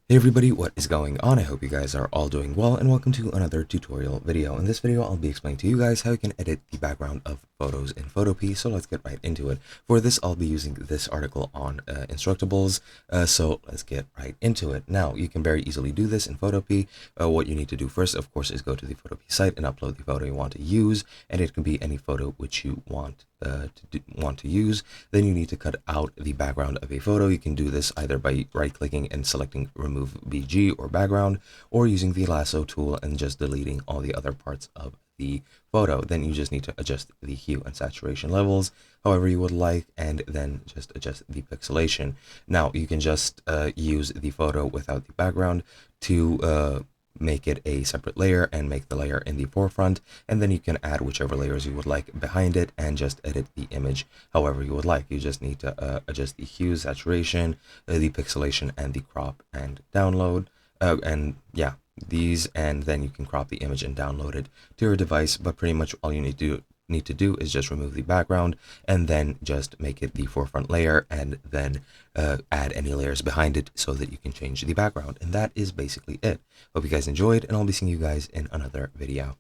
Hey everybody, what is going on? I hope you guys are all doing well, and welcome to another tutorial video. In this video, I'll be explaining to you guys how you can edit the background of photos in Photopea, so let's get right into it. For this, I'll be using this article on Instructables, so let's get right into it. Now, you can very easily do this in Photopea. What you need to do first, of course, is go to the Photopea site and upload the photo you want to use, and it can be any photo which you want to use. Then you need to cut out the background of a photo. You can do this either by right-clicking and selecting remove BG or background, or using the lasso tool and just deleting all the other parts of the photo. Then you just need to adjust the hue and saturation levels however you would like, and then just adjust the pixelation. Now you can just use the photo without the background to make it a separate layer and make the layer in the forefront, and then you can add whichever layers you would like behind it and just edit the image however you would like. You just need to adjust the hue, saturation, the pixelation, and the crop and download, and yeah, these, and then you can crop the image and download it to your device. But pretty much all you need to do is just remove the background and then just make it the forefront layer, and then add any layers behind it so that you can change the background. And that is basically it. Hope you guys enjoyed, and I'll be seeing you guys in another video.